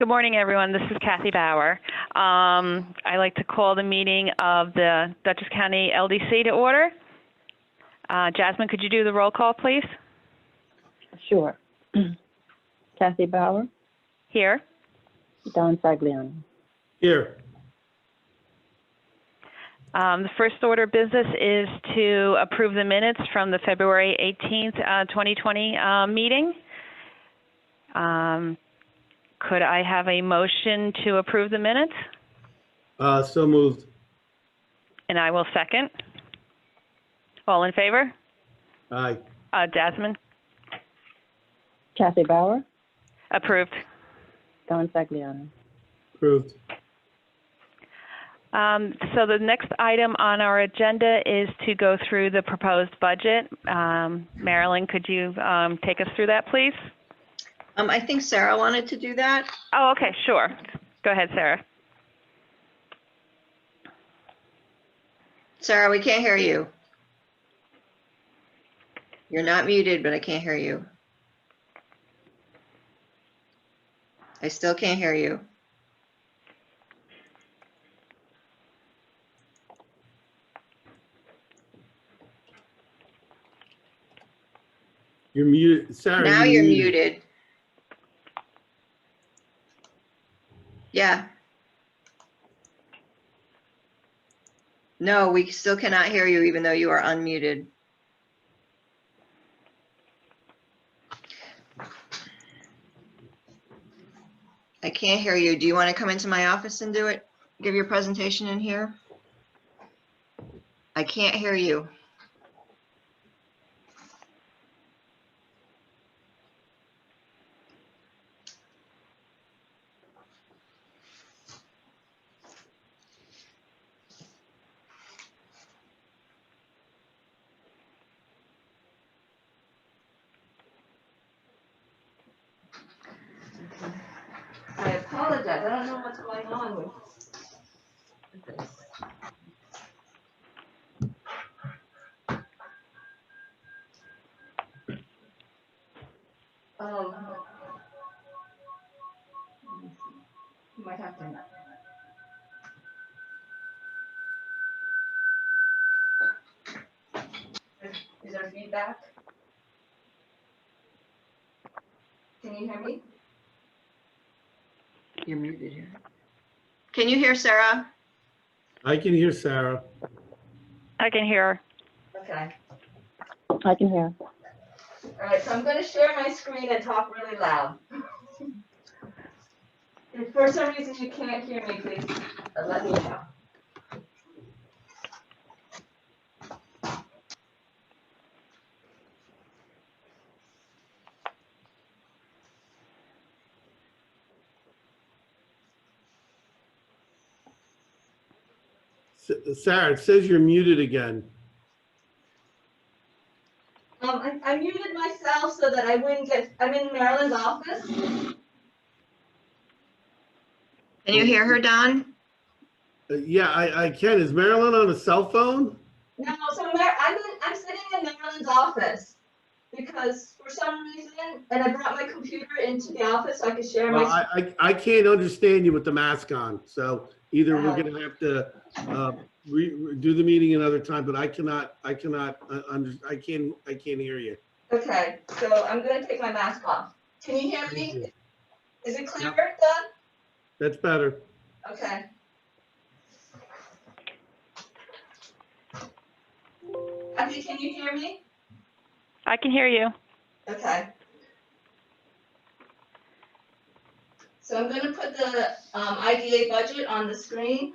Good morning, everyone. This is Kathy Bauer. I'd like to call the meeting of the Dutchess County LDC to order. Jasmine, could you do the roll call, please? Sure. Kathy Bauer, Here. Don Sagliano. Here. The first order of business is to approve the minutes from the February 18th, 2020 meeting. Could I have a motion to approve the minutes? So moved. And I will second. All in favor? Aye. Jasmine? Kathy Bauer, Approved. Don Sagliano. Approved. So the next item on our agenda is to go through the proposed budget. Marilyn, could you take us through that, please? I think Sarah wanted to do that. Oh, okay, sure. Go ahead, Sarah. Sarah, we can't hear you. You're not muted, but I can't hear you. I still can't hear you. You're muted. Sarah, Now you're muted. Yeah. No, we still cannot hear you even though you are unmuted. I can't hear you. Do you want to come into my office and do it? Give your presentation in here? I can't hear you. I apologize. I don't know what's going on with this. You might have to. Is there feedback? Can you hear me? You're muted here. Can you hear Sarah? I can hear Sarah. I can hear her. Okay. I can hear. All right, so I'm going to share my screen and talk really loud. If for some reason you can't hear me, please let me know. Sarah, it says you're muted again. I muted myself so that I wouldn't get, I'm in Marilyn's office. Can you hear her, Don? Yeah, I can. Is Marilyn on a cell phone? No, so I'm sitting in Marilyn's office because for some reason, and I brought my computer into the office so I could share my. Well, I can't understand you with the mask on. So either we're going to have to do the meeting another time, but I can't hear you. Okay, so I'm going to take my mask off. Can you hear me? Is it clearer, Don? That's better. Okay. Kathy, can you hear me? I can hear you. Okay. So I'm going to put the IDA budget on the screen.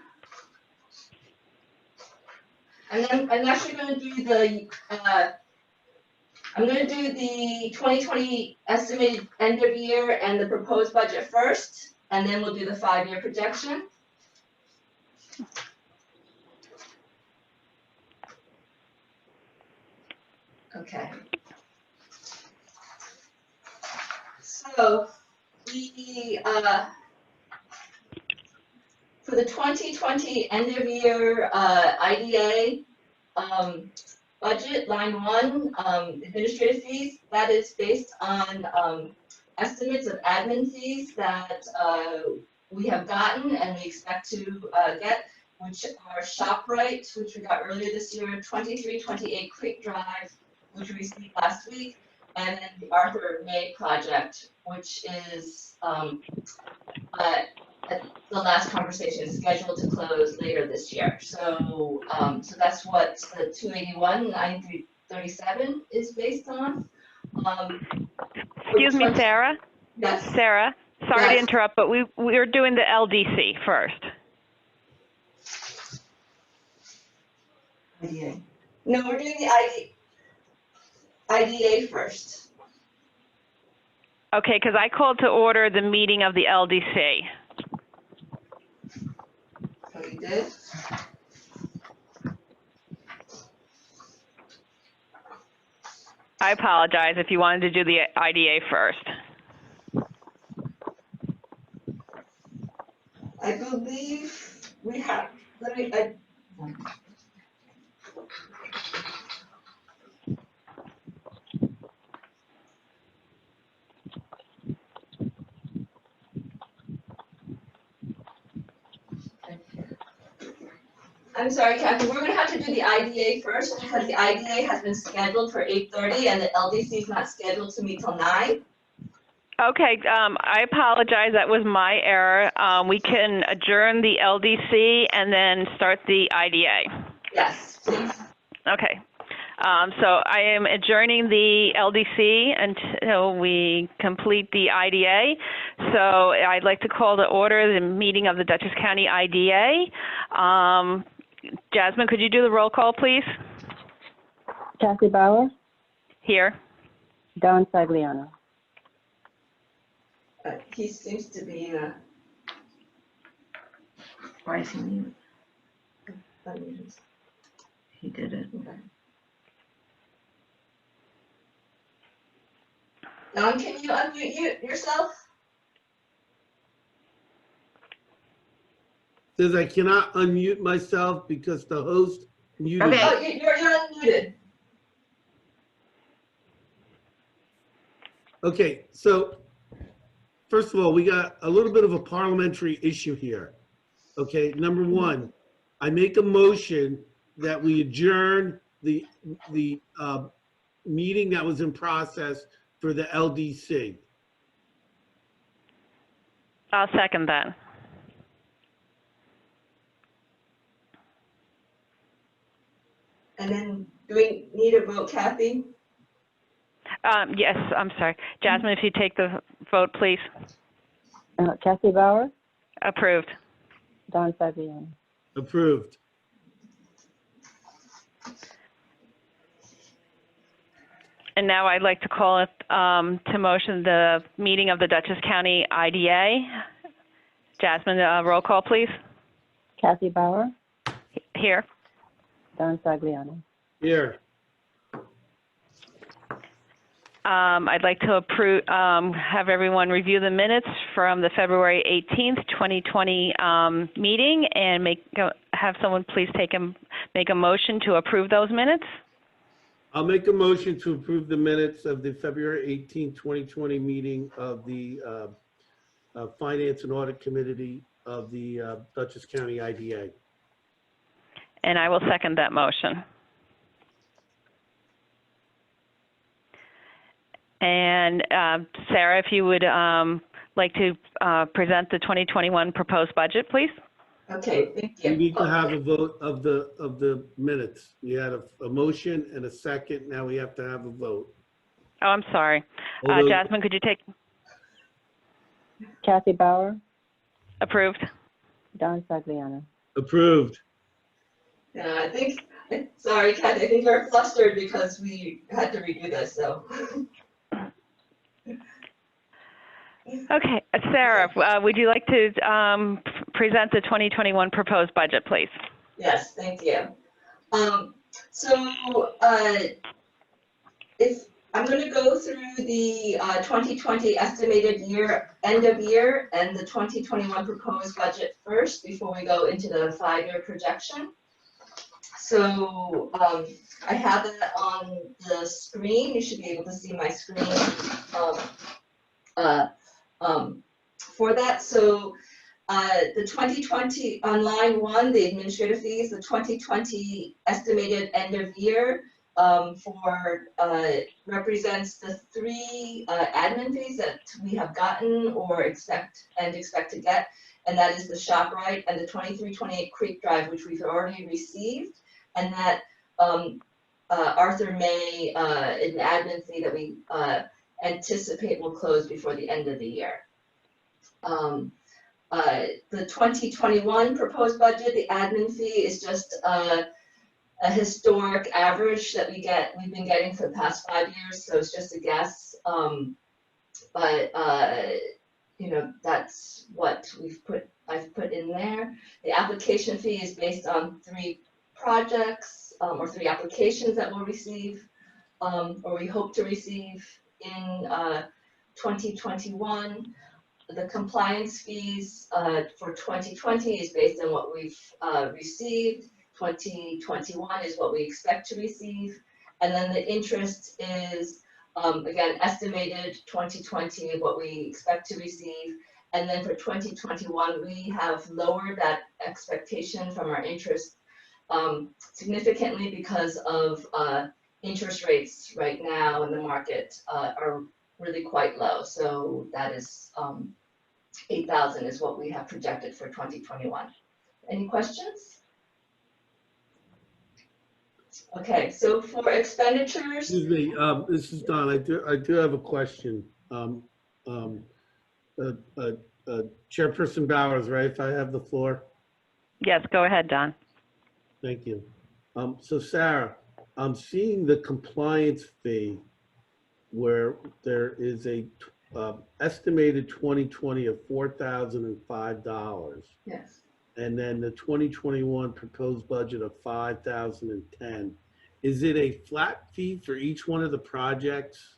And then I'm actually going to do the, I'm going to do the 2020 estimated end of year and the proposed budget first, and then we'll do the 5-year projection. Okay. So we for the 2020 end of year IDA budget, line 1, administrative fees, that is based on estimates of admin fees that we have gotten and we expect to get, which are ShopRite, which we got earlier this year, 2328 Creek Drive, which we received last week, and then the Arthur May project, which is the last conversation is scheduled to close later this year. So so that's what the 281,937 is based on. Excuse me, Sarah? Yes. Sarah, sorry to Yes. interrupt, but we're doing the LDC first. IDA. No, we're doing the IDA first. Okay, because I called to order the meeting of the LDC. So you did? I apologize if you wanted to do the IDA first. I believe we have, I'm sorry, Kathy, we're gonna have to do the IDA first because the IDA has been scheduled for 8:30 and the LDC is not scheduled to meet till 9. Okay, I apologize, that was my error. We can adjourn the LDC and then start the IDA. Yes, please. Okay, so I am adjourning the LDC until we complete the IDA. So I'd like to call to order the meeting of the Dutchess County IDA. Jasmine, could you do the roll call, please? Kathy Bauer, Here. Don Sagliano. He seems to be in a. Why is he mute? He did it. Don, can you unmute yourself? Says I cannot unmute myself because the host muted me. Oh, you're unmuted. Okay, so first of all, we got a little bit of a parliamentary issue here. Okay, number one, I make a motion that we adjourn the meeting that was in process for the LDC. I'll second that. And then do we need a vote, Kathy? Yes, I'm sorry. Jasmine, if you take the vote, please. Kathy Bauer, Approved. Don Sagliano. Approved. And now I'd like to call it to motion the meeting of the Dutchess County IDA. Jasmine, roll call, please. Kathy Bauer, Here. Don Sagliano. Here. I'd like to approve, have everyone review the minutes from the February 18th, 2020 meeting and have someone please make a motion to approve those minutes. I'll make a motion to approve the minutes of the February 18, 2020 meeting of the Finance and Audit Committee of the Dutchess County IDA. And I will second that motion. And Sarah, if you would like to present the 2021 proposed budget, please. Okay, thank you. We need to have a vote of the minutes. We had a motion and a second. Now we have to have a vote. Oh, I'm sorry. Although- Jasmine, could you take Kathy Bauer, approved? Don Sagliano. Approved. Yeah, I think, sorry, Kathy, I think you're flustered because we had to redo this, so. Okay, Sarah, would you like to present the 2021 proposed budget, please? Yes, thank you. If I'm going to go through the 2020 estimated end of year and the 2021 proposed budget first before we go into the 5-year projection. So I have that on the screen. You should be able to see my screen. for that. So the 2020 on line 1, the administrative fees, the 2020 estimated end of year for represents the 3 admin fees that we have gotten or expect to get, and that is the ShopRite and the 2328 Creek Drive, which we've already received, and that Arthur May, an admin fee that we anticipate will close before the end of the year. The 2021 proposed budget, the admin fee is just a historic average that we've been getting for the past 5 years, so it's just a guess. But you know, that's what I've put in there. The application fee is based on 3 projects or 3 applications that we'll receive or we hope to receive in 2021. The compliance fees for 2020 is based on what we've received. 2021 is what we expect to receive. And then the interest is, again, estimated 2020, what we expect to receive. And then for 2021, we have lowered that expectation from our interest significantly because of interest rates right now in the market are really quite low. So that is 8,000 is what we have projected for 2021. Any questions? Okay, so for expenditures. Excuse me, this is Don. I do have a question. Chairperson Bowers, right? If I have the floor. Yes, go ahead, Don. Thank you. So Sarah, I'm seeing the compliance fee where there is a estimated 2020 of $4,005. Yes. And then the 2021 proposed budget of $5,010. Is it a flat fee for each one of the projects?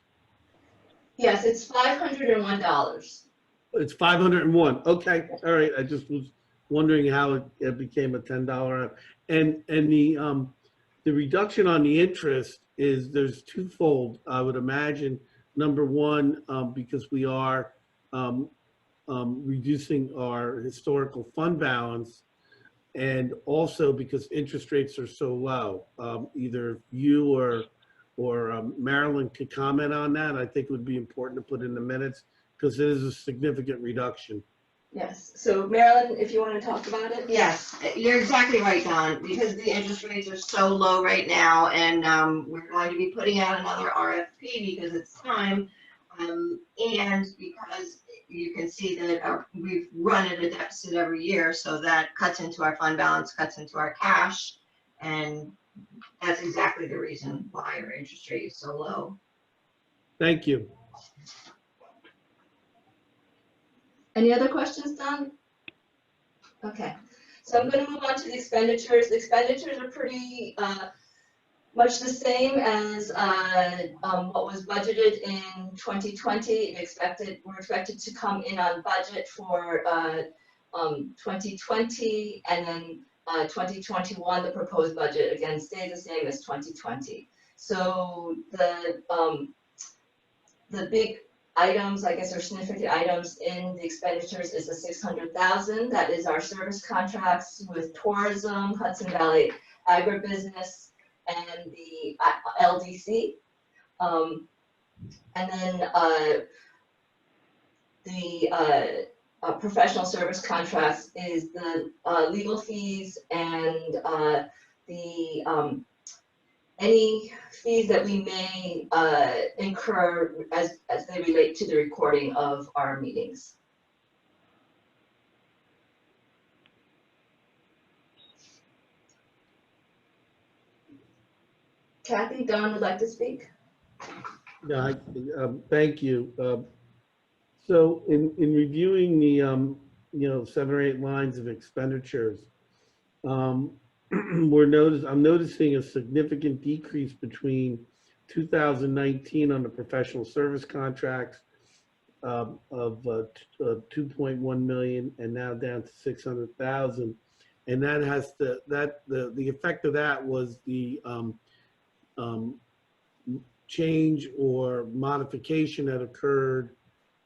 Yes, it's $501. It's 501. Okay, all right. I just was wondering how it became a $10. And the reduction on the interest is there's twofold. I would imagine. Number one, because we are reducing our historical fund balance, and also because interest rates are so low. Either you or Marilyn could comment on that. I think it would be important to put in the minutes because it is a significant reduction. Yes, so Marilyn, if you want to talk about it? Yes, you're exactly right, Don, because the interest rates are so low right now, and we're going to be putting out another RFP because it's time, and because you can see that we've run at a deficit every year, so that cuts into our fund balance, cuts into our cash, and that's exactly the reason why our interest rate is so low. Thank you. Any other questions, Don? Okay, so I'm going to move on to the expenditures. The expenditures are pretty much the same as what was budgeted in 2020. We're expected to come in on budget for 2020, and then 2021, the proposed budget again stays the same as 2020. So the big items, I guess, are significant items in the expenditures is the 600,000. That is our service contracts with tourism, Hudson Valley Agribusiness, and the LDC. And then the professional service contracts is the legal fees and the any fees that we may incur as they relate to the recording of our meetings. Kathy, Don would like to speak. Yeah, thank you. So in reviewing the 7 or 8 lines of expenditures, I'm noticing a significant decrease between 2019 on the professional service contracts of 2.1 million and now down to 600,000, and that has the effect of that was the change or modification that occurred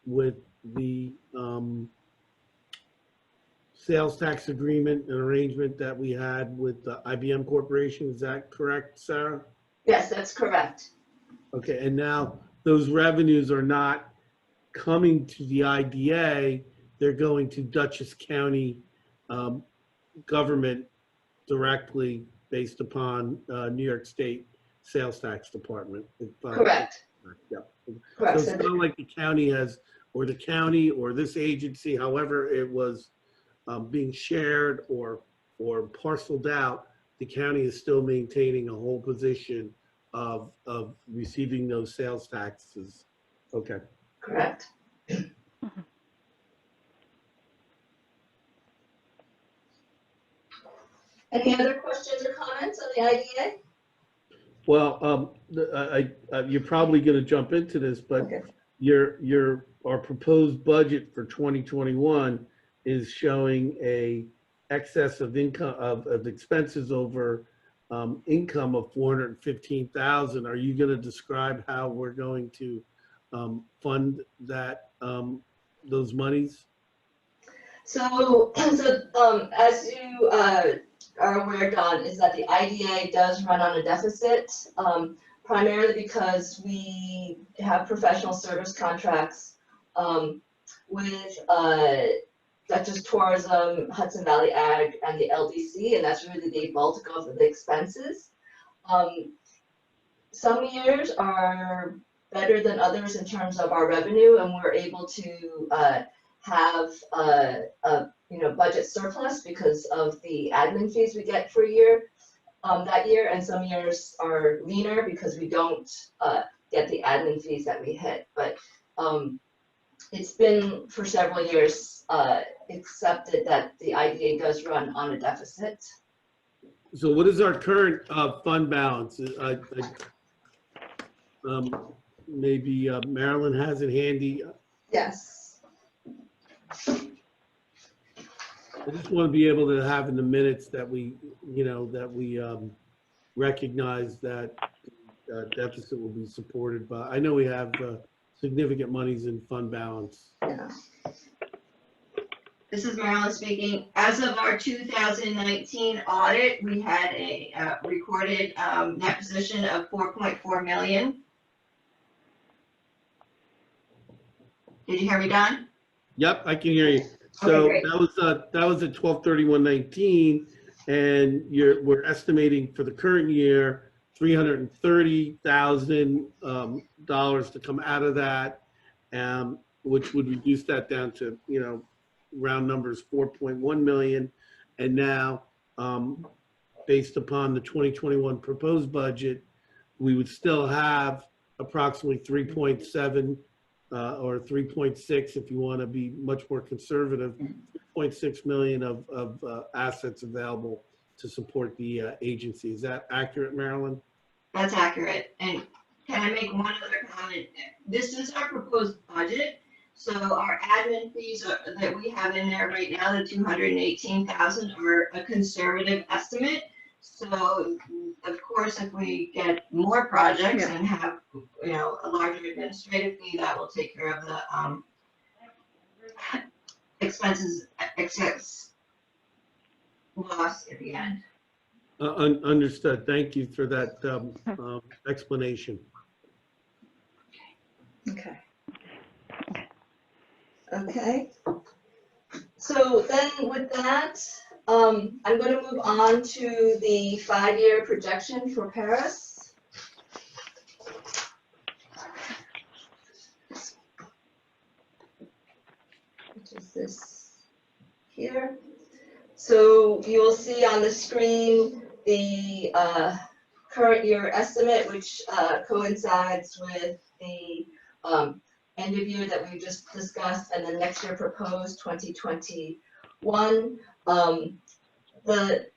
with the sales tax agreement and arrangement that we had with the IBM Corporation. Is that correct, Sarah? Yes, that's correct. Okay, and now those revenues are not coming to the IDA, they're going to Dutchess County government directly based upon New York State Sales Tax Department. Correct. Yeah. So Correct. it's not like the county has, or the county or this agency, however it was being shared or parceled out, the county is still maintaining a whole position of receiving those sales taxes. Okay. Correct. Any other questions or comments on the IDA? Well, you're probably going to jump into this, but Okay. our proposed budget for 2021 is showing a excess of income of expenses over income of 415,000. Are you going to describe how we're going to fund that those monies? So, as you are aware, Don, is that the IDA does run on a deficit, primarily because we have professional service contracts with Dutchess Tourism, Hudson Valley Ag, and the LDC, and that's really the bulk of the expenses. Some years are better than others in terms of our revenue, and we're able to have a budget surplus because of the admin fees we get for a year that year, and some years are leaner because we don't get the admin fees that we hit. But it's been for several years accepted that the IDA does run on a deficit. So what is our current fund balance? Maybe Marilyn has it handy. Yes. I just want to be able to have in the minutes that we recognize that deficit will be supported by. I know we have significant monies in fund balance. Yeah. This is Marilyn speaking. As of our 2019 audit, we had a recorded net position of 4.4 million. Did you hear me, Don? Yep, I can hear you. So Okay, that was at 12/31/19, and we're estimating for the current year $330,000 to come out of that, which would reduce that down to round numbers 4.1 million. And now, based upon the 2021 proposed budget, we would still have approximately 3.7 or 3.6 if you want to be much more conservative, 3.6 million of assets available to support the agency. Is that accurate, Marilyn? that's accurate. And can I make one other comment? This is our proposed budget. So our admin fees that we have in there right now, the 218,000, are a conservative estimate. So of course, if we get more projects and have, a larger administrative fee, that will take care of the expenses, excess loss at the end. Understood. Thank you for that explanation. Okay. Okay. So then with that, I'm going to move on to the 5-year projection for Paris. Which is this here. So you will see on the screen the current year estimate, which coincides with the end of year that we just discussed, and the next year proposed 2021. The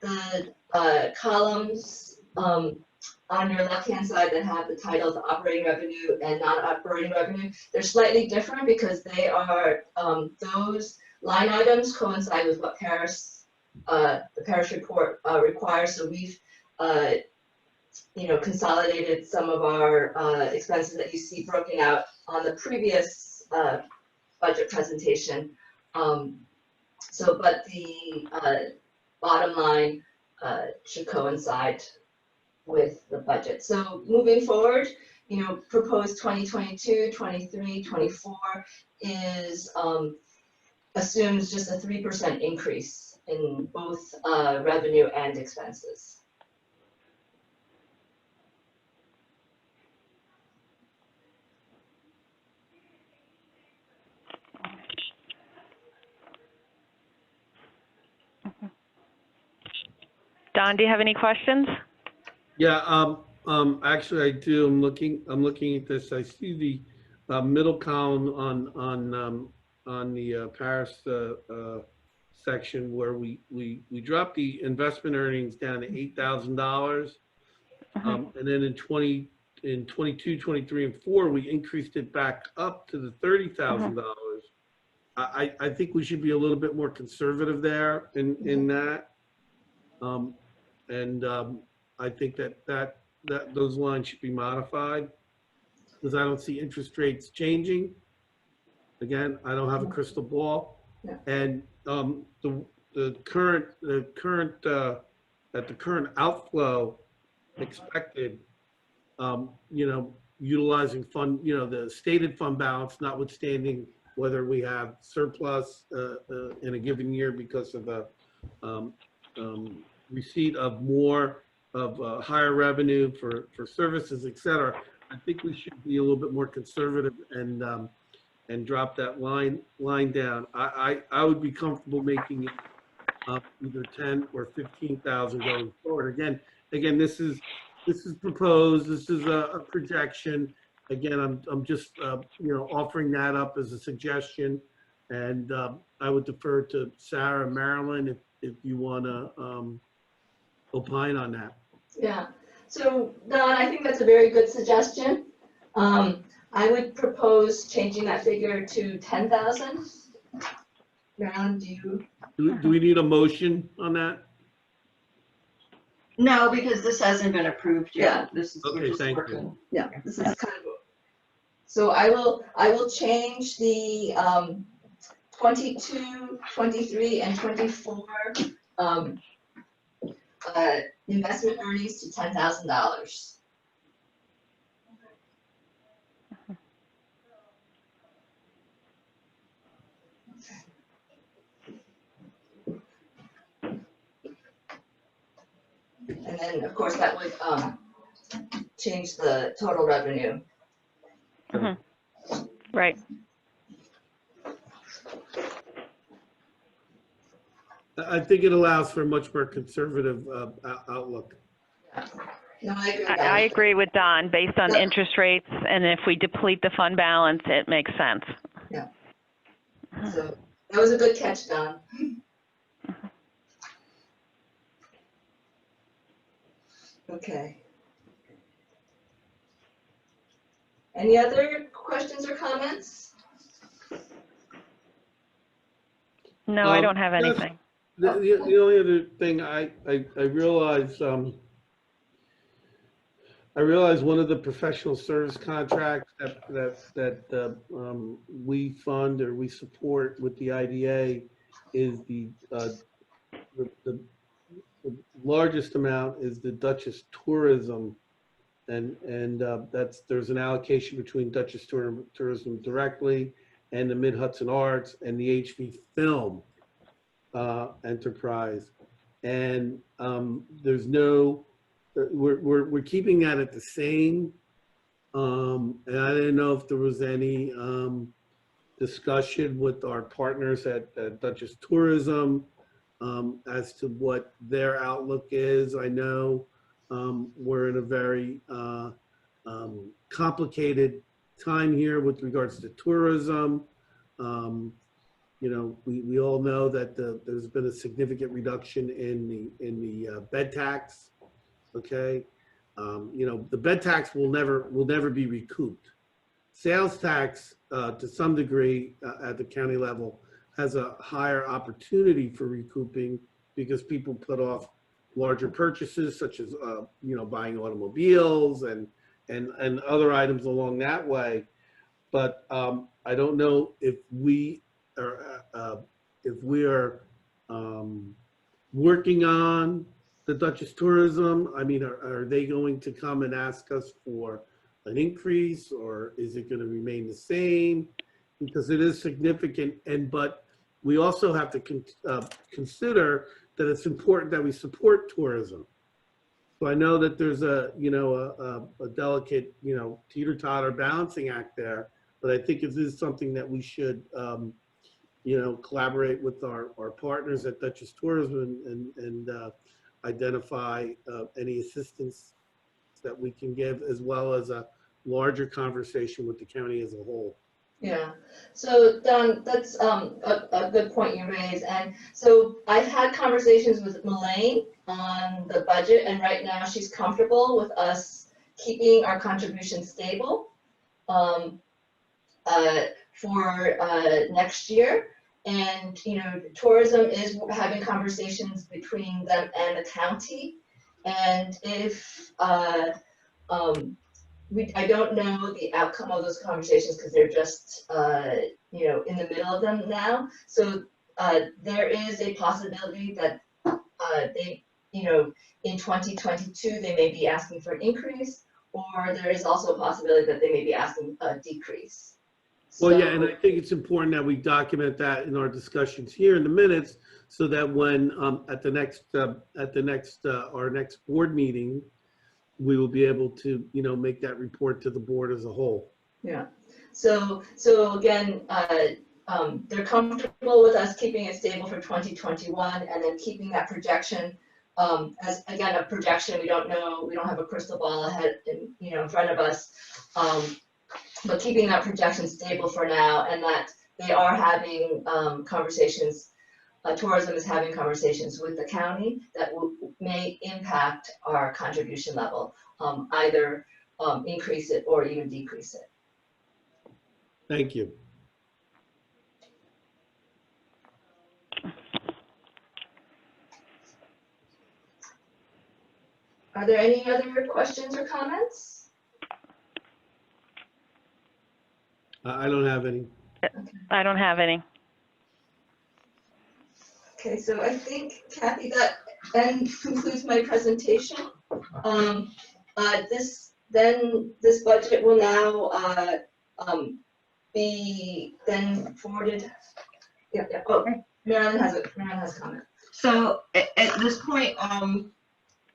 columns on your left-hand side that have the titles operating revenue and non-operating revenue, they're slightly different because they are, those line items coincide with what Paris, the Paris report requires. So we've, consolidated some of our expenses that you see broken out on the previous budget presentation. But the bottom line should coincide with the budget. So moving forward, proposed 2022, 23, 24 is assumes just a 3% increase in both revenue and expenses. Don, do you have any questions? Yeah, actually I do. I'm looking at this. I see the middle column on the Paris section where we dropped the investment earnings down to $8,000. And then in 22, 23, and 4, we increased it back up to the $30,000. I think we should be a little bit more conservative there in that. I think that those lines should be modified because I don't see interest rates changing. Again, I don't have a crystal ball. Yeah. And the current outflow expected, utilizing fund, the stated fund balance, notwithstanding whether we have surplus in a given year because of the receipt of more of higher revenue for services, et cetera. I think we should be a little bit more conservative and drop that line down. I would be comfortable making it up either 10 or 15,000 going forward. Again, this is proposed. This is a projection. Again, I'm just offering that up as a suggestion, and I would defer to Sarah and Marilyn if you want to opine on that. Yeah, so Don, I think that's a very good suggestion. I would propose changing that figure to 10,000. Marilyn, Do we need a motion on that? No, because this hasn't been approved yet. This is, we're Okay, just thank you. working. Yeah, this is kind of. So I will change the 22, 23, and 24 investment earnings to $10,000. And then, of course, that would change the total revenue. Right. I think it allows for a much more conservative outlook. No, I agree with that. I agree with Don, based on interest rates, and if we deplete the fund balance, it makes sense. So that was a good catch, Don. Okay. Any other questions or comments? No, I don't have anything. The only other thing I realized, one of the professional service contracts that we fund or we support with the IDA is the largest amount is the Dutchess Tourism, and there's an allocation between Dutchess Tourism directly and the Mid-Hudson Arts and the HV Film enterprise, and there's no, we're keeping that at the same, and I didn't know if there was any discussion with our partners at Dutchess Tourism as to what their outlook is. I know we're in a very complicated time here with regards to tourism. We all know that there's been a significant reduction in the bed tax. Okay, the bed tax will never be recouped. Sales tax, to some degree, at the county level, has a higher opportunity for recouping because people put off larger purchases, such as buying automobiles and other items along that way. But I don't know if we are, working on the Dutchess Tourism. I mean, are they going to come and ask us for an increase, or is it going to remain the same? Because it is significant, but we also have to consider that it's important that we support tourism. So I know that there's a delicate, teeter-totter balancing act there, but I think it is something that we should, collaborate with our partners at Dutchess Tourism and identify any assistance that we can give, as well as a larger conversation with the county as a whole. Yeah, so Don, that's a good point you raise. And so I've had conversations with Melaine on the budget, and right now she's comfortable with us keeping our contribution stable for next year. And, tourism is having conversations between them and the county. And if I don't know the outcome of those conversations because they're just, in the middle of them now. So there is a possibility that they, in 2022, they may be asking for an increase, or there is also a possibility that they may be asking a decrease. Well, yeah, and I think it's important that we document that in our discussions here in the minutes, so that when at the next our next board meeting, we will be able to, make that report to the board as a whole. Yeah. So again, they're comfortable with us keeping it stable for 2021, and then keeping that projection as, again, a projection. We don't know. We don't have a crystal ball ahead, in front of us. But keeping that projection stable for now, and that they are having conversations. Tourism is having conversations with the county that may impact our contribution level, either increase it or even decrease it. Thank you. Are there any other questions or comments? I don't have any. I don't have any. Okay, so I think, Kathy, that then concludes my presentation. This budget will now be then forwarded. Yeah. Oh, Marilyn has a comment. So at this point,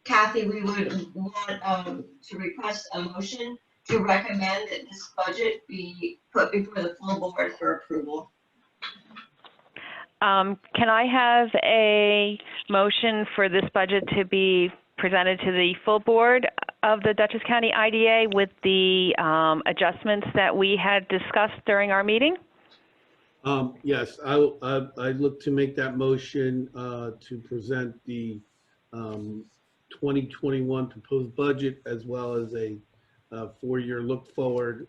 Kathy, we would want to request a motion to recommend that this budget be put before the full board for approval. Can I have a motion for this budget to be presented to the full board of the Dutchess County IDA with the adjustments that we had discussed during our meeting? Yes, I look to make that motion to present the 2021 proposed budget, as well as a 4-year look forward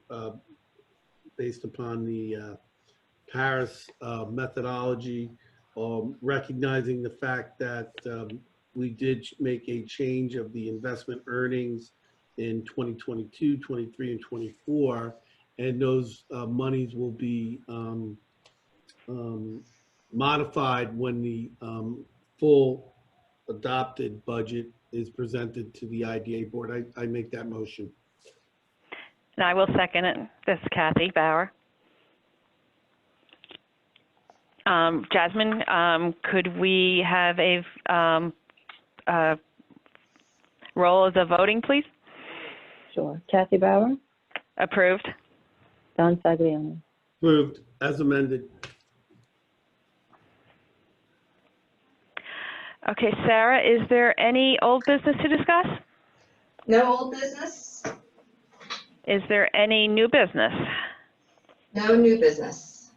based upon the Paris methodology, recognizing the fact that we did make a change of the investment earnings in 2022, 23, and 24, and those monies will be modified when the full adopted budget is presented to the IDA board. I make that motion. And I will second it. This is Kathy Bauer. Jasmine, could we have a roll of the voting, please? Sure. Kathy Bauer, Approved. Don Sagliano. Approved as amended. Okay, Sarah, is there any old business to discuss? No old business? Is there any new business? No new business.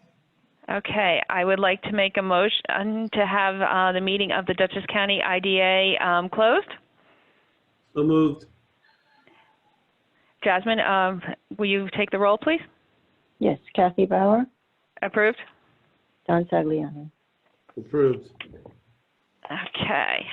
Okay, I would like to make a motion to have the meeting of the Dutchess County IDA closed. So moved. Jasmine, will you take the roll, please? Yes, Kathy Bauer, Approved? Don Sagliano. Approved. Okay.